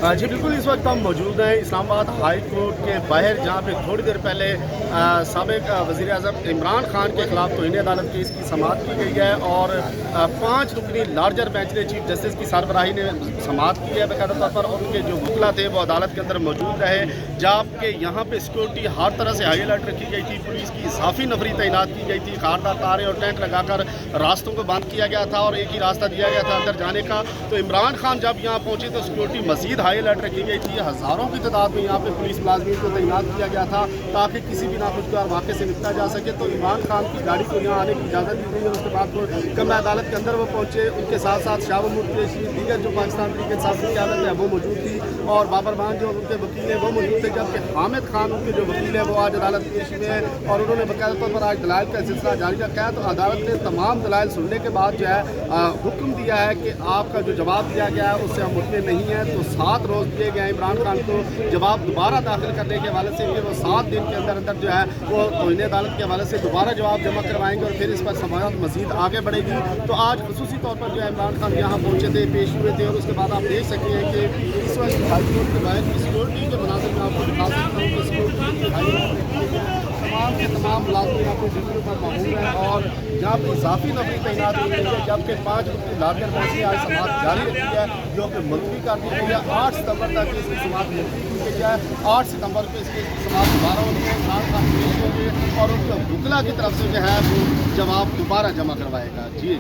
जी बिल्कुल, इस वक्त हम मौजूद हैं इस्लामाबाद हाई कोर्ट के बाहर, जहाँ पे थोड़ी देर पहले साबिक वज़ीर आज़म इमरान खान के खिलाफ तौहीन अदालत केस की समाअत की गई है और 5 रुकनी लार्जर बेंच ने चीफ जस्टिस की सरबराही ने समाअत की है बाकायदा तौर पर, और उनके जो वकीला थे वो अदालत के अंदर मौजूद रहे, जबकि यहाँ पे सिक्योरिटी हर तरह से हाई अलर्ट रखी गई थी। पुलिस की इजाफी नफरी तैनात की गई थी, खारदार तारे और टैंक लगाकर रास्तों को बंद किया गया था और एक ही रास्ता दिया गया था अंदर जाने का। तो इमरान खान जब यहाँ पहुँचे तो सिक्योरिटी मजीद हाई अलर्ट रखी गई थी। हज़ारों की तादाद में यहाँ पे पुलिस मुलाजमीन को तैनात किया गया था ताकि किसी भी नाखुशगवार वाक़े से निपटा जा सके। तो इमरान खान की गाड़ी को यहाँ आने की इजाज़त दी गई और उसके बाद वो कमरा अदालत के अंदर वो पहुँचे। उनके साथ साथ शाह महमूद कुरैशी, दीगर जो पाकिस्तान तहरीक इंसाफ की क़यादत है वो मौजूद थी, और बाबर मान जो उनके वकील हैं वो मौजूद थे, जबकि हामिद खान उनके जो वकील है वो आज अदालत पेश हुए हैं और उन्होंने बाकायदा तौर पर आज दलाइल का सिलसिला जारी रखा है। तो अदालत ने तमाम दलाइल सुनने के बाद जो है हुक्म दिया है कि आपका जो जवाब दिया गया है उससे हम मुतमिन नहीं हैं। तो 7 रोज़ दिए गए हैं इमरान खान को जवाब दोबारा दाखिल करने के हवाले से। वो 7 दिन के अंदर अंदर जो है वो तौहीन अदालत के हवाले से दोबारा जवाब जमा करवाएंगे और फिर इस पर समाअत मजीद आगे बढ़ेगी। तो आज खसूसी तौर पर जो है इमरान खान यहाँ पहुँचे थे, पेश हुए थे, और उसके बाद आप देख सकते हैं कि इस वक्त हाई कोर्ट के बाहर की सिक्योरिटी के मनाजिर में आपको दिखा सकता हूँ कि सिक्योरिटी तमाम के तमाम मुलाजिम यहाँ पे ड्यूटी पर मौजूद हैं और यहाँ पर इजाफी नफरी तैनात की गई है, जबकि 5 लार्जर बेंच ने आज समाअत जारी रखी है जो कि मुलतवी कर दी गई है। 8 सितंबर तक इसकी समाअत मुलतवी की गई है। 8 सितंबर को इसकी समाअत दोबारा होनी है, इमरान खान पेश होंगे और उनके वकीला की तरफ से जो है वो जवाब दोबारा जमा करवाएगा। जी।